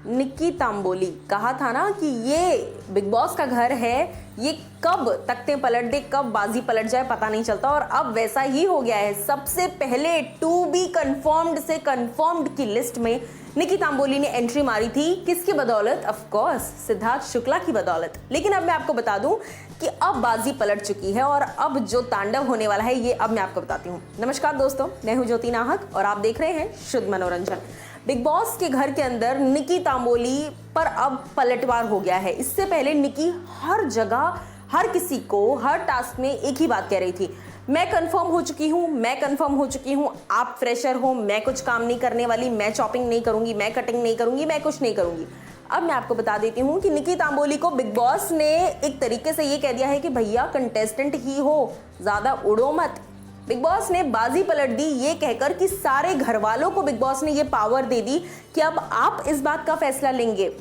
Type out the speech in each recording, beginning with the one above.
निक्की तांबोली, कहा था ना कि ये बिग बॉस का घर है, ये कब तख्ते पलट दे, कब बाजी पलट जाए पता नहीं चलता। और अब वैसा ही हो गया है। सबसे पहले टू बी कंफर्म्ड से कंफर्म्ड की लिस्ट में निक्की तांबोली ने एंट्री मारी थी। किसकी बदौलत? ऑफ कोर्स सिद्धार्थ शुक्ला की बदौलत। लेकिन अब मैं आपको बता दूं कि अब बाजी पलट चुकी है और अब जो तांडव होने वाला है ये अब मैं आपको बताती हूँ। नमस्कार दोस्तों, मैं हूं ज्योति नाहक और आप देख रहे हैं शुद्ध मनोरंजन। बिग बॉस के घर के अंदर निक्की तांबोली पर अब पलटवार हो गया है। इससे पहले निक्की हर जगह हर किसी को हर टास्क में एक ही बात कह रही थी, मैं कंफर्म हो चुकी हूँ, मैं कंफर्म हो चुकी हूँ, आप फ्रेशर हो, मैं कुछ काम नहीं करने वाली, मैं चॉपिंग नहीं करूंगी, मैं कटिंग नहीं करूंगी, मैं कुछ नहीं करूंगी। अब मैं आपको बता देती हूँ कि निक्की तांबोली को बिग बॉस ने एक तरीके से ये कह दिया है कि भैया कंटेस्टेंट ही हो, ज्यादा उड़ो मत। बिग बॉस ने बाजी पलट दी ये कहकर कि सारे घर वालों को बिग बॉस ने ये पावर दे दी कि अब आप इस बात का फैसला लेंगे।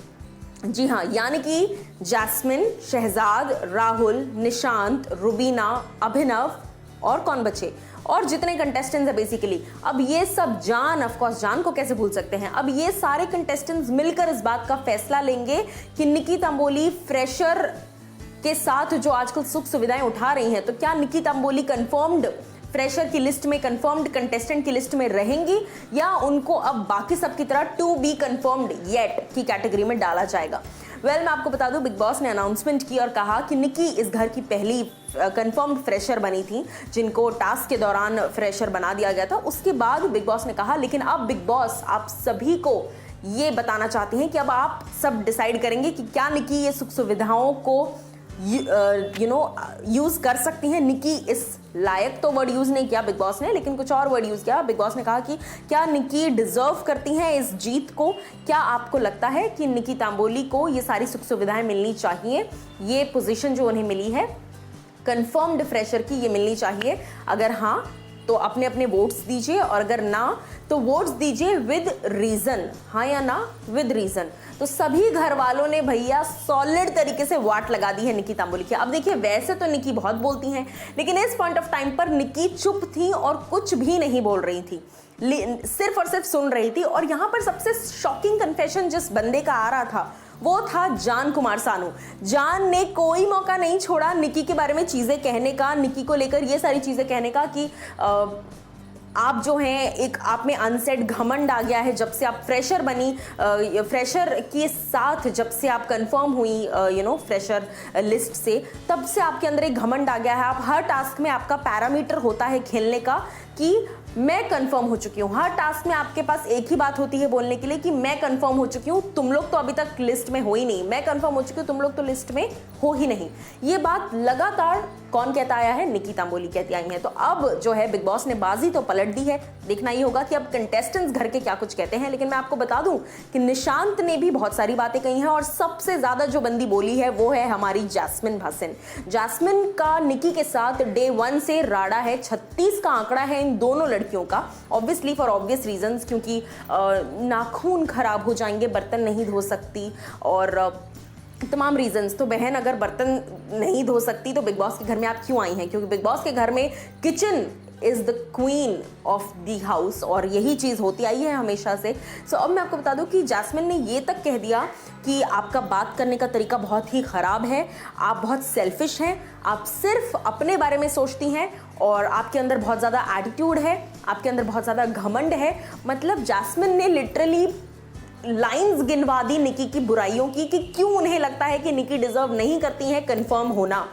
जी हाँ, यानी कि जैस्मिन, शहजाद, राहुल, निशांत, रुबीना, अभिनव और कौन बचे और जितने कंटेस्टेंट्स हैं बेसिकली, अब ये सब जान, ऑफ कोर्स जान को कैसे भूल सकते हैं, अब ये सारे कंटेस्टेंट्स मिलकर इस बात का फैसला लेंगे कि निक्की तांबोली फ्रेशर के साथ जो आजकल सुख सुविधाएं उठा रही हैं, तो क्या निक्की तांबोली कंफर्म्ड फ्रेशर की लिस्ट में, कंफर्म्ड कंटेस्टेंट की लिस्ट में रहेंगी या उनको अब बाकी सब की तरह टू बी कंफर्म्ड येट की कैटेगरी में डाला जाएगा। वेल, मैं आपको बता दूं बिग बॉस ने अनाउंसमेंट की और कहा कि निक्की इस घर की पहली कंफर्म्ड फ्रेशर बनी थी जिनको टास्क के दौरान फ्रेशर बना दिया गया था। उसके बाद बिग बॉस ने कहा लेकिन अब बिग बॉस आप सभी को ये बताना चाहते हैं कि अब आप सब डिसाइड करेंगे कि क्या निक्की ये सुख सुविधाओं को यूज कर सकती हैं। निक्की इस लायक तो वर्ड यूज नहीं किया बिग बॉस ने, लेकिन कुछ और वर्ड यूज किया। बिग बॉस ने कहा कि क्या निक्की डिजर्व करती हैं इस जीत को, क्या आपको लगता है कि निक्की तांबोली को ये सारी सुख सुविधाएं मिलनी चाहिए, ये पोजीशन जो उन्हें मिली है कंफर्म्ड फ्रेशर की ये मिलनी चाहिए? अगर हाँ तो अपने अपने वोट्स दीजिए और अगर ना तो वोट्स दीजिए विद रीजन, हाँ या ना विद रीजन। तो सभी घर वालों ने भैया सॉलिड तरीके से वाट लगा दी है निक्की तांबोली की। अब देखिए, वैसे तो निक्की बहुत बोलती हैं लेकिन इस पॉइंट ऑफ टाइम पर निक्की चुप थी और कुछ भी नहीं बोल रही थी, सिर्फ और सिर्फ सुन रही थी। और यहाँ पर सबसे शॉकिंग कन्फेशन जिस बंदे का आ रहा था वो था जान कुमार सानू। जान ने कोई मौका नहीं छोड़ा निक्की के बारे में चीजें कहने का, निक्की को लेकर ये सारी चीजें कहने का कि आप जो हैं एक आप में अनसेट घमंड आ गया है जब से आप फ्रेशर बनी, फ्रेशर के साथ जब से आप कंफर्म हुई फ्रेशर लिस्ट से, तब से आपके अंदर एक घमंड आ गया है। आप हर टास्क में आपका पैरामीटर होता है खेलने का कि मैं कंफर्म हो चुकी हूँ। हर टास्क में आपके पास एक ही बात होती है बोलने के लिए कि मैं कंफर्म हो चुकी हूँ, तुम लोग तो अभी तक लिस्ट में हो ही नहीं, मैं कंफर्म हो चुकी हूँ, तुम लोग तो लिस्ट में हो ही नहीं। ये बात लगातार कौन कहता आया है? निक्की तांबोली कहती आई है। तो अब जो है बिग बॉस ने बाजी तो पलट दी है। देखना ही होगा कि अब कंटेस्टेंट्स घर के क्या कुछ कहते हैं। लेकिन मैं आपको बता दूं कि निशांत ने भी बहुत सारी बातें कही हैं और सबसे ज्यादा जो बंदी बोली है वो है हमारी जैस्मिन भासिन। जैस्मिन का निक्की के साथ डे 1 से राड़ा है। 36 का आंकड़ा है इन दोनों लड़कियों का, ऑब्वियसली फॉर ऑब्वियस रीजंस, क्योंकि नाखून खराब हो जाएंगे, बर्तन नहीं धो सकती और तमाम रीजंस। तो बहन अगर बर्तन नहीं धो सकती तो बिग बॉस के घर में आप क्यों आई हैं? क्योंकि बिग बॉस के घर में kitchen is the queen of the house और यही चीज होती आई है हमेशा से। सो अब मैं आपको बता दूं कि जैस्मिन ने ये तक कह दिया कि आपका बात करने का तरीका बहुत ही खराब है, आप बहुत सेल्फिश हैं, आप सिर्फ अपने बारे में सोचती हैं और आपके अंदर बहुत ज्यादा एटीट्यूड है, आपके अंदर बहुत ज्यादा घमंड है। मतलब जैस्मिन ने लिटरली लाइंस गिनवा दी निक्की की बुराइयों की कि क्यों उन्हें लगता है कि निक्की डिजर्व नहीं करती है कंफर्म होना।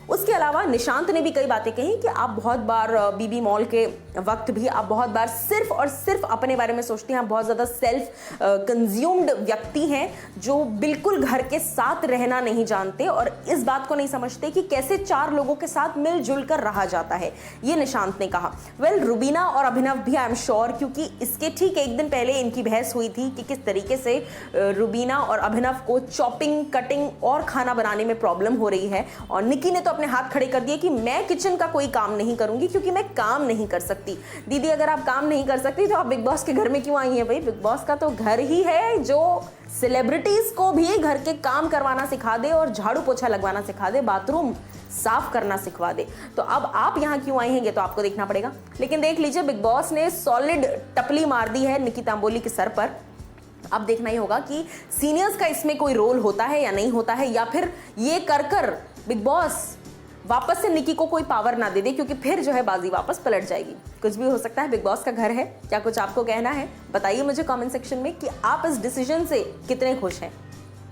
उसके अलावा निशांत ने भी कई बातें कही कि आप बहुत बार बीबी मॉल के वक्त भी आप बहुत बार सिर्फ और सिर्फ अपने बारे में सोचते हैं, आप बहुत ज़्यादा सेल्फ कंज्यूम्ड व्यक्ति हैं जो बिल्कुल घर के साथ रहना नहीं जानते और इस बात को नहीं समझते कि कैसे 4 लोगों के साथ मिलजुल कर रहा जाता है, ये निशांत ने कहा। वेल, रुबीना और अभिनव भी आई एम श्योर, क्योंकि इसके ठीक एक दिन पहले इनकी बहस हुई थी कि किस तरीके से रुबीना और अभिनव को चॉपिंग, कटिंग और खाना बनाने में प्रॉब्लम हो रही है और निक्की ने तो अपने हाथ खड़े कर दिए कि मैं किचन का कोई काम नहीं करूंगी क्योंकि मैं काम नहीं कर सकती। दीदी अगर आप काम नहीं कर सकती तो आप बिग बॉस के घर में क्यों आई हैं? भाई बिग बॉस का तो घर ही है जो सेलिब्रिटीज को भी घर के काम करवाना सिखा दे और झाड़ू पोछा लगवाना सिखा दे, बाथरूम साफ करना सिखवा दे। तो अब आप यहाँ क्यों आई हैं ये तो आपको देखना पड़ेगा। लेकिन देख लीजिए, बिग बॉस ने सॉलिड टपली मार दी है निक्की तांबोली के सर पर अब देखना ही होगा कि सीनियर्स का इसमें कोई रोल होता है या नहीं होता है, या फिर ये कर बिग बॉस वापस से निकी को कोई पावर ना दे दे, क्योंकि फिर जो है बाजी वापस पलट जाएगी। कुछ भी हो सकता है, बिग बॉस का घर है। क्या कुछ आपको कहना है बताइए मुझे कमेंट सेक्शन में कि आप इस डिसीजन से कितने खुश हैं।